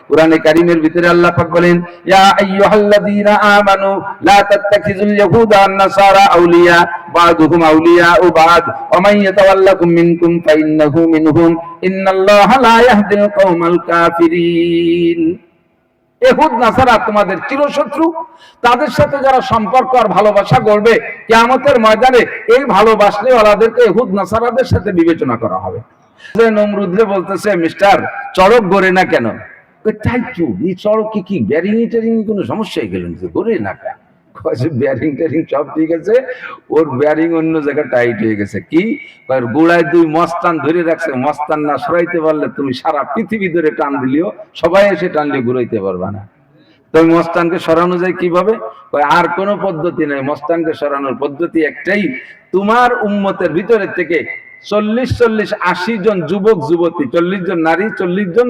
কোরআনে কারীমের ভিতরে আল্লাহ পাক বলেন, ইয়া আইয়ুহাল্লাযীনা আমানু লা তাত্তাখিযুল ইয়াহুদা ওয়ান নাসারা আউলিয়া বা'দুহুম আউলিয়াউ বা'দ ওয়া মান ইয়াতাওয়াল্লাকুম মিনকুম ফাইন্নাহু মিনহুম ইন্নাল্লাহা লা ইয়াহদিল কওমাল কাফিরিন। ইহুদ নাসারা তোমাদের চিরশত্রু, তাদের সাথে যারা সম্পর্ক আর ভালোবাসা গড়বে কিয়ামতের ময়দানে এই ভালোবাসলে ওলাদেরকে ইহুদ নাসারাদের সাথে বিবেচনা করা হবে। নমরুদরে বলতেছে, মিস্টার চড়ক গড়ে না কেন? তাই তো এই চড়ক কি ব্যারিং টেরিং কোনো সমস্যা হয়ে গেল? গড়ে না কেন? ব্যারিং টেরিং সব ঠিক আছে, ওর ব্যারিং অন্য জায়গায় টাইট হয়ে গেছে। কি গোড়ায় দুই মস্তান ধরে রাখছে, মস্তান না সরাইতে পারলে তুমি সারা পৃথিবী ধরে টান দিলেও সবাই এসে টানলে ঘুরাইতে পারবা না। তুমি মস্তানকে সরানো যায় কিভাবে? আর কোনো পদ্ধতি নাই, মস্তানকে সরানোর পদ্ধতি একটাই, তোমার উম্মতের ভিতরে থেকে 40-80 জন যুবক যুবতী, 40 জন নারী 40 জন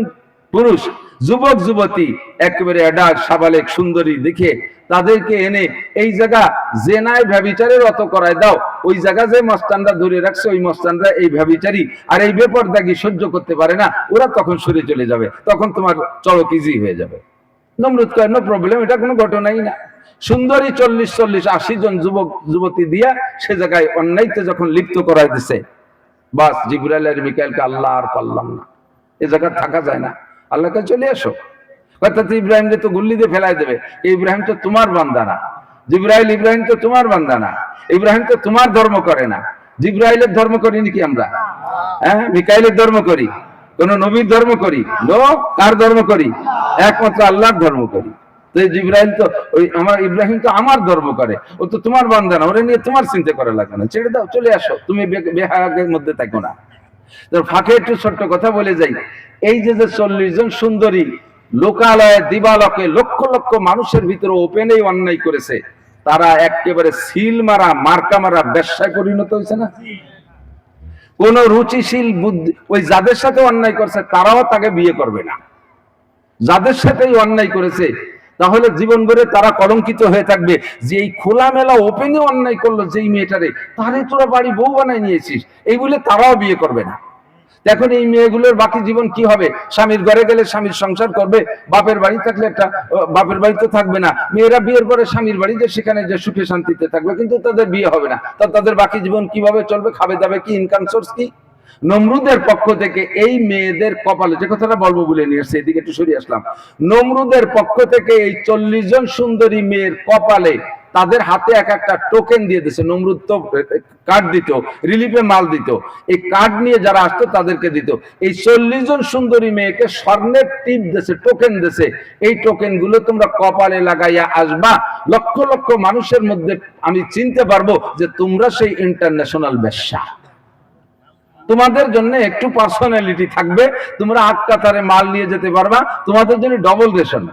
পুরুষ যুবক যুবতী একেবারে অ্যাডাল্ট সাবালেক সুন্দরী দেখে তাদেরকে এনে এই জায়গা জেনায় ব্যভিচারের অত করায় দাও। ওই জায়গা যে মস্তানরা ধরে রাখছে ওই মস্তানরা এই ব্যভিচারী আর এই বেপরদাগি সহ্য করতে পারে না, ওরা তখন সরে চলে যাবে, তখন তোমার চড়ক ইজি হয়ে যাবে। নমরুদ কয়, নো প্রবলেম, এটা কোনো ঘটনাই না। সুন্দরী 40-80 জন যুবক যুবতী দিয়া সে জায়গায় অন্যায়তে যখন লিপ্ত করাই দিছে, বাস জিবরাইল আর মিকাইলকে আল্লাহ আর পারলাম না, এ জায়গায় থাকা যায় না, আল্লাহকে চলে এসো। অর্থাৎ ইব্রাহিমকে তো গুল্লি দিয়ে ফেলাই দেবে, ইব্রাহিম তো তোমার বান্দা না। জিবরাইল, ইব্রাহিম তো তোমার বান্দা না, ইব্রাহিম তো তোমার ধর্ম করে না। জিবরাইলের ধর্ম করি নাকি আমরা? হ্যাঁ, মিকাইলের ধর্ম করি? কোন নবীর ধর্ম করি? নো। কার ধর্ম করি? একমাত্র আল্লাহর ধর্ম করি। তো জিবরাইল তো ওই আমার ইব্রাহিম তো আমার ধর্ম করে, ও তো তোমার বান্দা না, ওরে নিয়ে তোমার চিন্তা করা লাগবে না, ছেড়ে দাও, চলে আসো, তুমি বেহাগের মধ্যে থাকো না। ফাঁকে একটু ছোট্ট কথা বলে যাই, এই যে 40 জন সুন্দরী লোকালয়ে দিবালকে লক্ষ লক্ষ মানুষের ভিতরে ওপেনেই অন্যায় করেছে, তারা একেবারে সিল মারা মার্কা মারা ব্যবসায় পরিণত হয়েছে না? কোন রুচিশীল বুদ্ধি ওই যাদের সাথে অন্যায় করছে তারাও তাকে বিয়ে করবে না। যাদের সাথেই অন্যায় করেছে তাহলে জীবন ভরে তারা কলঙ্কিত হয়ে থাকবে যে এই খোলামেলা ওপেনে অন্যায় করলো যেই মেয়েটারে, তারে তোরা বাড়ি বউ বানাই নিয়েছিস, এই বলে তারাও বিয়ে করবে না। এখন এই মেয়েগুলোর বাকি জীবন কি হবে? স্বামীর ঘরে গেলে স্বামীর সংসার করবে, বাপের বাড়ি থাকলে একটা বাপের বাড়িতে থাকবে না। মেয়েরা বিয়ের পরে স্বামীর বাড়িতে সেখানে যে সুখে শান্তিতে থাকবে, কিন্তু তাদের বিয়ে হবে না। তাদের বাকি জীবন কিভাবে চলবে? খাবে দাবে কি? ইনকাম সোর্স কি? নমরুদের পক্ষ থেকে এই মেয়েদের কপালে, যে কথাটা বলবো বলে নিয়ে আসছে, এদিকে একটু সরিয়ে আসলাম, নমরুদের পক্ষ থেকে এই 40 জন সুন্দরী মেয়ের কপালে তাদের হাতে এক একটা টোকেন দিয়ে দিচ্ছে। নমরুদ তো কার্ড দিত, রিলিফে মাল দিত, এই কার্ড নিয়ে যারা আসতো তাদেরকে দিত। এই 40 জন সুন্দরী মেয়েকে স্বর্ণের টিপ দিয়েছে, টোকেন দিয়েছে, এই টোকেন গুলো তোমরা কপালে লাগাইয়া আসবা, লক্ষ লক্ষ মানুষের মধ্যে আমি চিনতে পারবো যে তোমরা সেই ইন্টারন্যাশনাল ব্যবসা। তোমাদের জন্য একটু পার্সোনালিটি থাকবে, তোমরা 8 কাতারে মাল নিয়ে যেতে পারবা, তোমাদের জন্য ডবল রেশন।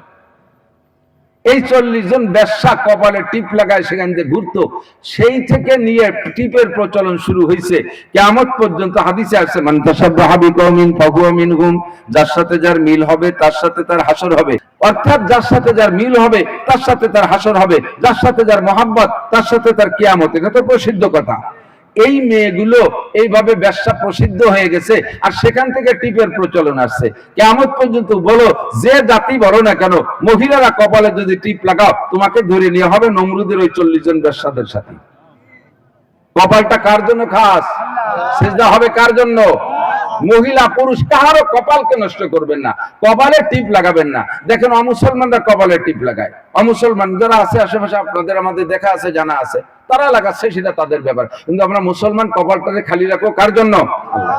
এই 40 জন ব্যবসা কপালে টিপ লাগায় সেখান থেকে ঘুরতো, সেই থেকে নিয়ে টিপের প্রচলন শুরু হয়েছে কিয়ামত পর্যন্ত। হাদিসে আছে, মান তাশাব্বাহা বিকওমিন ফাহুয়া মিনহুম, যার সাথে যার মিল হবে তার সাথে তার হাসর হবে। অর্থাৎ যার সাথে যার মিল হবে তার সাথে তার হাসর হবে, যার সাথে যার মহব্বত তার সাথে তার কিয়ামত। এটা তো প্রসিদ্ধ কথা। এই মেয়েগুলো এইভাবে ব্যবসা প্রসিদ্ধ হয়ে গেছে, আর সেখান থেকে টিপের প্রচলন আসছে কিয়ামত পর্যন্ত। বলো যে জাতি বলো না কেন, মহিলারা কপালে যদি টিপ লাগাও তোমাকে ধরে নিয়ে হবে নমরুদের ওই 40 জন ব্যবসাদের সাথে। কপালটা কার জন্য খাস? সিজদা হবে কার জন্য? মহিলা পুরুষ কারো কপালকে নষ্ট করবেন না, কপালে টিপ লাগাবেন না। দেখেন অমুসলমানরা কপালে টিপ লাগায়, অমুসলমান যারা আছে আশেপাশে আপনাদের আমাদের দেখা আছে জানা আছে, তারা লাগাচ্ছে, সেটা তাদের ব্যাপার। কিন্তু আমরা মুসলমান কপালটাকে খালি রাখবো কার জন্য? আল্লাহ।